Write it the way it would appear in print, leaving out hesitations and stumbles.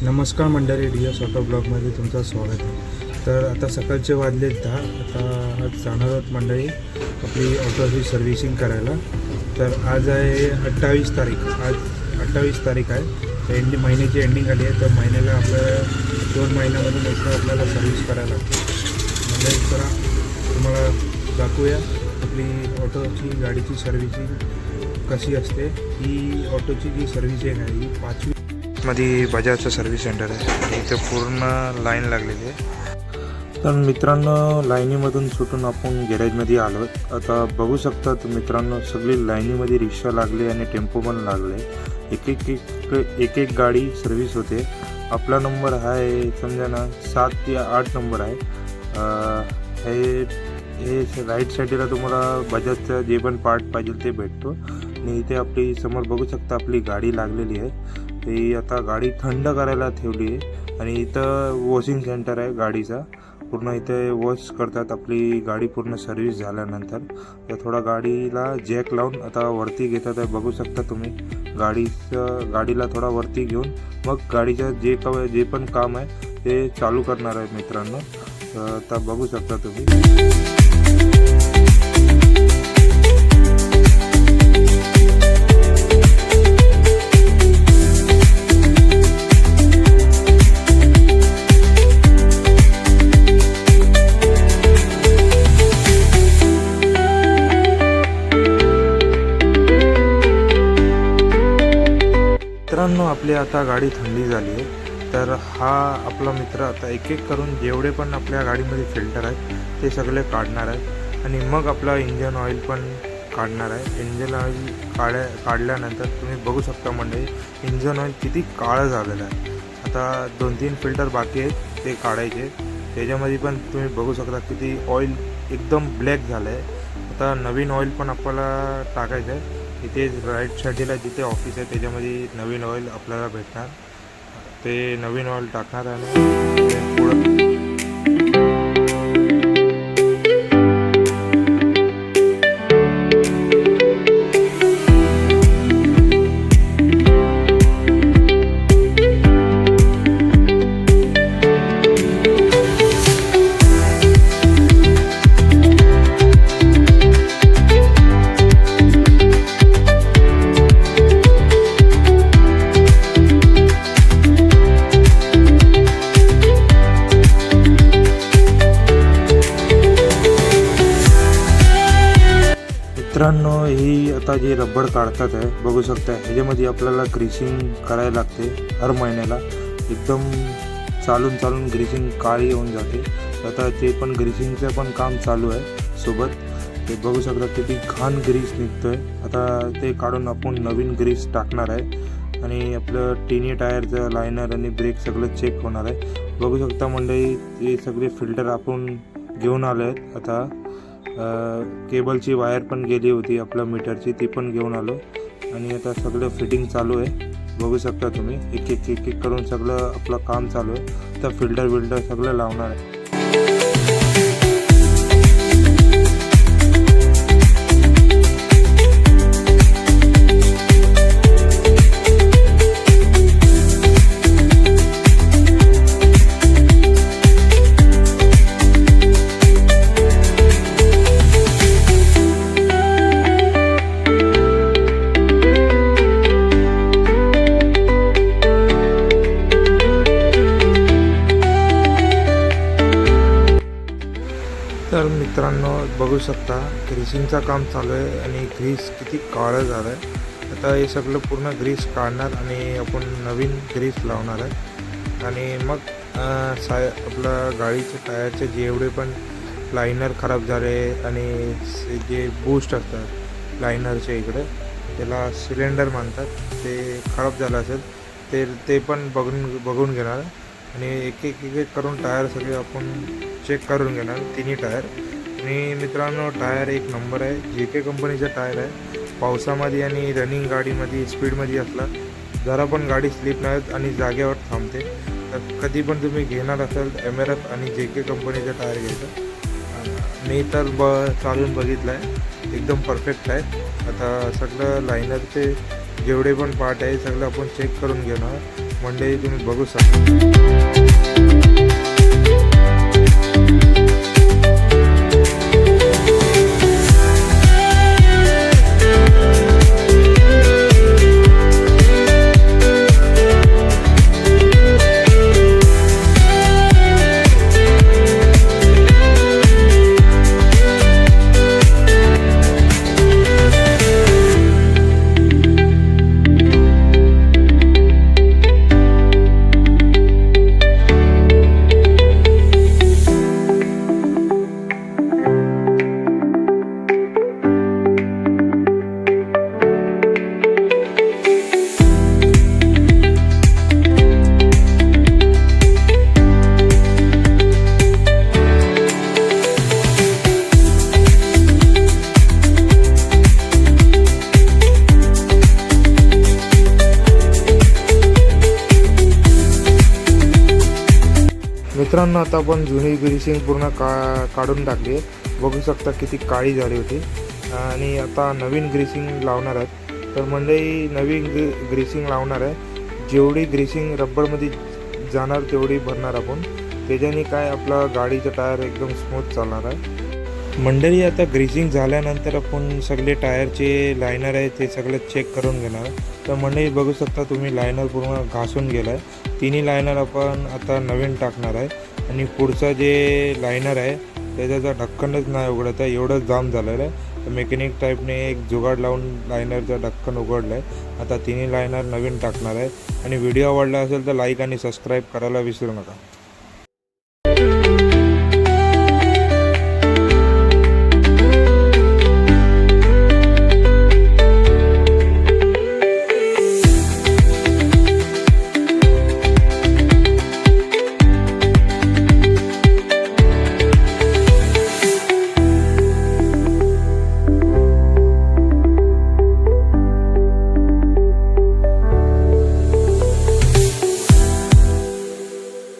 नमस्कार मंडळी, DS auto ब्लॉगमध्ये तुमचं स्वागत आहे. तर आता सकाळचे वाजले 10. आता आज जाणार आहोत मंडळी आपली ऑटोची सर्व्हिसिंग करायला. तर आज आहे 28 तारीख. आज 28 तारीख आहे. तर महिन्याची एंडिंग आली आहे. तर महिन्याला आपल्याला 2 महिन्यामधून एकदा आपल्याला सर्व्हिस करायला लागते. मंडळी चला तुम्हाला दाखवूया आपली ऑटोची गाडीची सर्व्हिसिंग कशी असते. ही ऑटोची जी सर्व्हिसिंग आहे ही 5वी मध्ये बजाजचं सर्व्हिस सेंटर आहे. इथे पूर्ण लाईन लागलेली आहे. तर मित्रांनो, लाईनीमधून सुटून आपण गॅरेजमध्ये आलो. आता बघू शकता मित्रांनो, सगळी लाईनीमध्ये रिक्षा लागली आणि टेम्पो पण लागले. एक एक गाडी सर्व्हिस होते. आपला नंबर आहे समजा ना 7 ते 8 नंबर आहे. हे राईट साईडला तुम्हाला बजाजचं जे पण पार्ट पाहिजे ते भेटतो. आणि इथे आपली समोर बघू शकता आपली गाडी लागलेली आहे. ती आता गाडी थंड करायला ठेवली आहे. आणि इथं वॉशिंग सेंटर आहे गाडीचा. पूर्ण इथे वॉश करतात आपली गाडी पूर्ण सर्व्हिस झाल्यानंतर. तर थोडा गाडीला जॅक लावून आता वरती घेतात आहे. बघू शकता तुम्ही गाडीला थोडा वरती घेऊन मग गाडीचं जे पण काम आहे ते चालू करणार आहे मित्रांनो. आता बघू शकता तुम्ही. मित्रांनो, आपली आता गाडी थंडी झाली आहे. तर हा आपला मित्र आता एक एक करून जेवढे पण आपल्या गाडीमध्ये फिल्टर आहेत ते सगळे काढणार आहे. आणि मग आपला इंजन ऑइल पण काढणार आहे. इंजन ऑइल काढल्यानंतर तुम्ही बघू शकता मंडळी, इंजन ऑइल किती काळं झालेलं आहे. आता 2-3 फिल्टर बाकी आहेत ते काढायचे. त्याच्यामध्ये पण तुम्ही बघू शकता किती ऑइल एकदम ब्लॅक झालं आहे. आता नवीन ऑइल पण आपल्याला टाकायचं आहे. इथे राईट साईडला जिथे ऑफिस आहे त्याच्यामध्ये नवीन ऑइल आपल्याला भेटणार. ते नवीन ऑइल टाकणार आणि पुढं मित्रांनो, ही आता जे रबर काढतात आहे बघू शकता. ह्याच्यामध्ये आपल्याला ग्रीसिंग करायला लागते हर महिन्याला. एकदम चालून ग्रीसिंग काळी होऊन जाते. आता ते पण ग्रीसिंगचं पण काम चालू आहे सोबत. ते बघू शकता किती घाण ग्रीस निघतो आहे. आता ते काढून आपण नवीन ग्रीस टाकणार आहे. आणि आपलं टिनी टायरचं लायनर आणि ब्रेक सगळं चेक होणार आहे. बघू शकता मंडळी, ते सगळे फिल्टर आपण घेऊन आले आहेत. आता केबलची वायर पण गेली होती आपल्या मीटरची, ती पण घेऊन आलो. आणि आता सगळं फिटिंग चालू आहे. बघू शकता तुम्ही, एक एक करून सगळं आपलं काम चालू आहे. तर फिल्टर सगळं लावणार आहे. तर मित्रांनो, बघू शकता ग्रीसिंगचं काम चालू आहे. आणि ग्रीस किती काळं झालं आहे. आता हे सगळं पूर्ण ग्रीस काढणार आणि आपण नवीन ग्रीस लावणार आहे. आणि मग आपल्या गाडीचे टायरचे जेवढे पण लायनर खराब झाले आणि जे बूस्ट असतात लायनरच्या इकडे, त्याला सिलेंडर म्हणतात, ते खराब झालं असेल ते पण बघून घेणार. आणि एक एक करून टायर सगळे आपण चेक करून घेणार, तिन्ही टायर. आणि मित्रांनो, टायर एक नंबर आहे. JK कंपनीचा टायर आहे. पावसामध्ये आणि रनिंग गाडीमध्ये स्पीडमध्ये असला जरा पण गाडी स्लिप नाही आणि जागेवर थांबते. तर कधी पण तुम्ही घेणार असाल MRF आणि JK कंपनीचा टायर घ्यायचा. मी तर चालून बघितलं आहे, एकदम परफेक्ट आहे. आता सगळं लायनरचे जेवढे पण पार्ट आहे सगळं आपण चेक करून घेणार. मंडळी तुम्ही बघू शकता। मित्रांनो, आता आपण जुनी ग्रीसिंग पूर्ण काढून टाकली आहे। बघू शकता किती काळी झाली होती आणि आता नवीन ग्रीसिंग लावणार आहेत। तर मंडळी नवीन ग्रीसिंग लावणार आहे। जेवढी ग्रीसिंग रबरमध्ये जाणार तेवढी भरणार आपण। त्याच्याने काय आपला गाडीचं टायर एकदम स्मूथ चालणार आहे। मंडळी, आता ग्रीसिंग झाल्यानंतर आपण सगळे टायरचे लायनर आहे ते सगळे चेक करून घेणार। तर मंडळी बघू शकता तुम्ही, लायनर पूर्ण घासून गेला आहे। तिन्ही लायनर आपण आता नवीन टाकणार आहे आणि पुढचा जे लायनर आहे त्याचा ढक्कनच नाही उघडत आहे, एवढं जाम झालेलं आहे। तर मेकॅनिक टाईपने एक जुगाड लावून लायनरचा ढक्कन उघडलं आहे। आता तिन्ही लायनर नवीन टाकणार आहे। आणि व्हिडिओ आवडला असेल तर लाईक आणि सबस्क्राईब करायला विसरू नका।